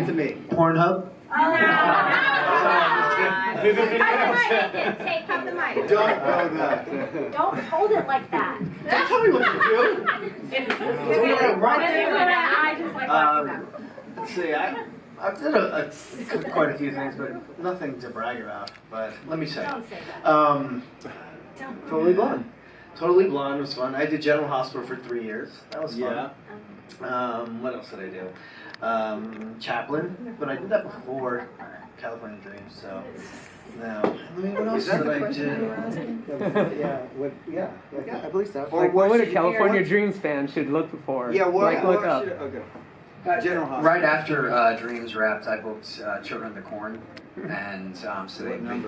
Send to me. Pornhub? Take from the mic. Don't know that. Don't hold it like that. Don't tell me what to do. I just like watching them. Let's see, I've done quite a few things, but nothing to brag about. But let me say, Don't say that. Totally Blonde. Totally Blonde was fun. I did General Hospital for 3 years. That was fun. What else did I do? Chaplain, but I did that before California Dreams. So now, what else did I do? Yeah, I believe so. Like, what would a California Dreams fan should look for? Yeah, what? Like, look up. Okay. General Hospital. Right after Dreams wrapped, I booked Children of the Corn, and so they made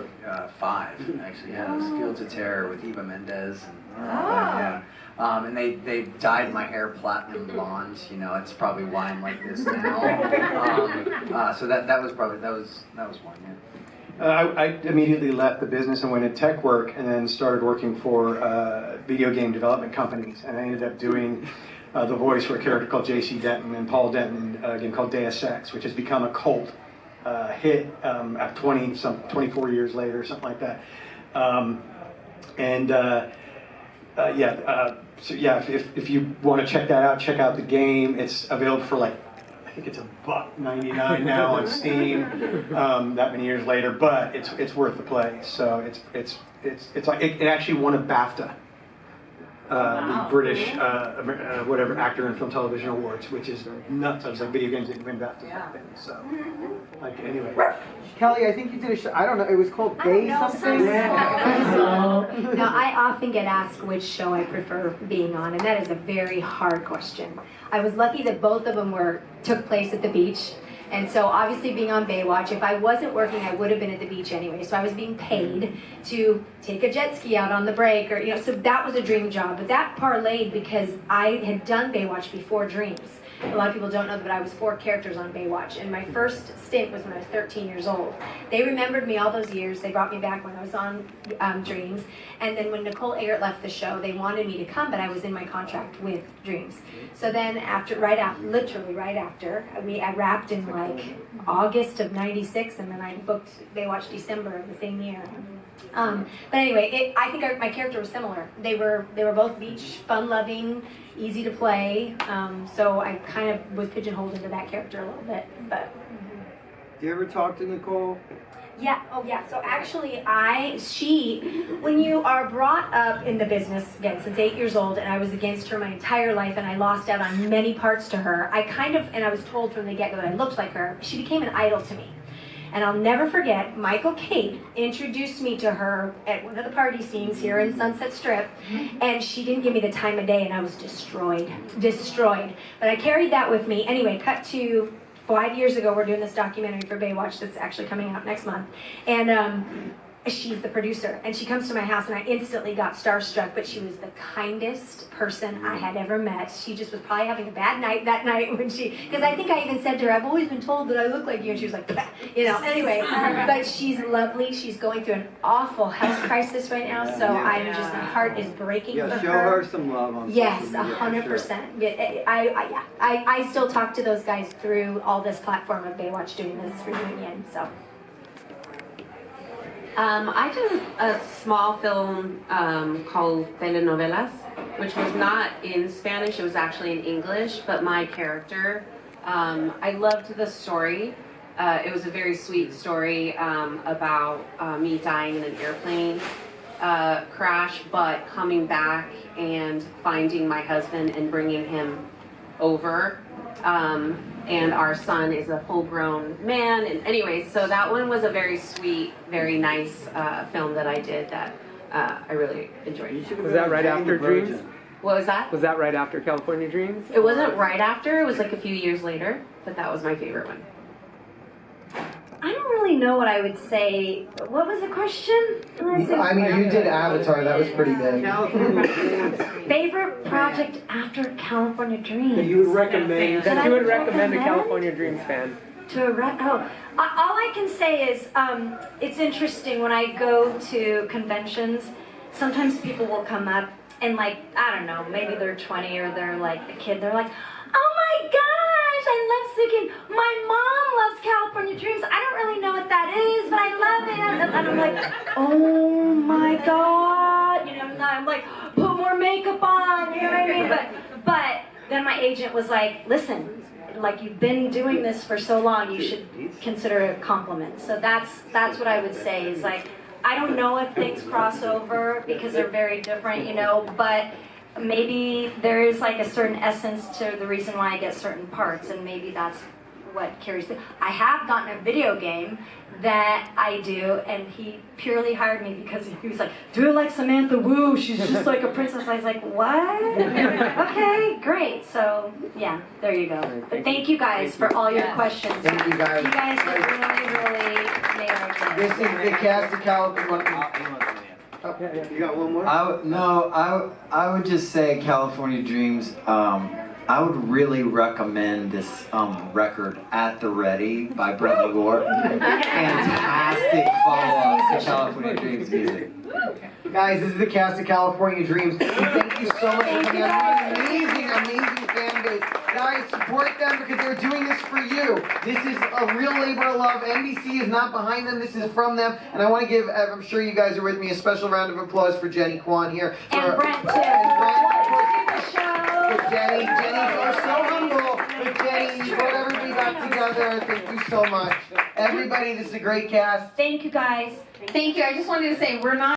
5 actually. Yeah, it was Fields of Terror with Eva Mendes, and and they dyed my hair platinum blonde. You know, it's probably why I'm like this now. So that was one. Yeah. I immediately left the business and went into tech work, and then started working for video game development companies, and I ended up doing the voice for a character called J.C. Denton and Paul Denton in a game called Deus Ex, which has become a cult hit at 24 years later, or something like that. If you want to check that out, check out the game. It's available for I think it's $1.99 now on Steam. That many years later, but it's worth the play. So it's like it actually won a BAFTA. The British whatever actor and film television awards, which is nuts. I was like, video games didn't win BAFTA back then. So, anyway. Kelly, I think you did a show. I don't know. It was called Bay something. Now, I often get asked which show I prefer being on, and that is a very hard question. I was lucky that both of them took place at the beach. And so obviously being on Baywatch, if I wasn't working, I would have been at the beach anyway. So I was being paid to take a jet ski out on the break, or so that was a dream job. But that parlayed because I had done Baywatch before Dreams. A lot of people don't know that, but I was 4 characters on Baywatch, and my first stint was when I was 13 years old. They remembered me all those years. They brought me back when I was on Dreams, and then when Nicole Eggert left the show, they wanted me to come, but I was in my contract with Dreams. So then literally right after, I wrapped in August of '96, and then I booked Baywatch December of the same year. But anyway, I think my character was similar. They were both beach, fun-loving, easy to play. So I kind of was pigeonholed into that character a little bit. But Do you ever talk to Nicole? yeah, so actually when you are brought up in the business, again, since 8 years old, and I was against her my entire life, and I lost out on many parts to her, and I was told from the get-go that I looked like her, she became an idol to me. And I'll never forget, Cade introduced me to her at one of the party scenes here in Sunset Strip, and she didn't give me the time of day, and I was destroyed. But I carried that with me. Anyway, cut to 5 years ago, we're doing this documentary for Baywatch that's actually coming out next month. And she's the producer, and she comes to my house, and I instantly got starstruck, but she was the kindest person I had ever met. She just was probably having a bad night that night because I think I even said to her, I've always been told that I look like you, and she was like, anyway, but she's lovely. She's going through an awful health crisis right now, so my heart is breaking for her. Yeah, show her some love on Yes, social media, 100%. I still talk to those guys through all this platform of Baywatch doing this reunion, so. I did a small film called Telenovelas, which was not in Spanish, it was actually in English, but my character, I loved the story. It was a very sweet story about me dying in an airplane crash, but coming back and finding my husband and bringing him over. And our son is a full-grown man. And anyway, so that one was a very sweet, very nice film that I did that I really enjoyed. Was that right after Dreams? What was that? Was that right after California Dreams? It wasn't right after. It was a few years later, but that was my favorite one. I don't really know what I would say. What was the question? I mean, you did Avatar. That was pretty big. Favorite project after California Dreams? That you would recommend a California Dreams fan. All I can say is it's interesting when I go to conventions. Sometimes people will come up and I don't know, maybe they're 20 or they're a kid. They're like, oh my gosh, I love Ziggy. My mom loves I'm like, oh my God, you know, and I'm like, put more makeup on, you know what I mean? But then my agent was like, listen, like you've been doing this for so long, you should consider it a compliment. So that's what I would say is like, I don't know if things cross over because they're very different, you know, but maybe there is like a certain essence to the reason why I get certain parts, and maybe that's what carries the. I have gotten a video game that I do, and he purely hired me because he was like, do it like Samantha Wu, she's just like a princess. I was like, what? Okay, great. So yeah, there you go. But thank you guys for all your questions. Thank you guys. You guys have really made our day. This is the cast of California. You got one more? I would just say California Dreams. I would really recommend this record "At the Ready" by Brentley Gore. Fantastic follow-up to California Dreams music. Guys, this is the cast of California Dreams. Thank you so much for coming out. Amazing, amazing fan base. Guys, support them because they're doing this for you. This is a real labor of love. NBC is not behind them. This is from them. And I want to give, I'm sure you guys are with me, a special round of applause for Jennie Kwan here. And Brent too. And Brent, Welcome to the show. for Jennie. Jennie's so humble. But Jennie, you brought everybody back together. Thank you so much. Everybody, this is a great cast. Thank you guys. Thank you. I just wanted to say we're not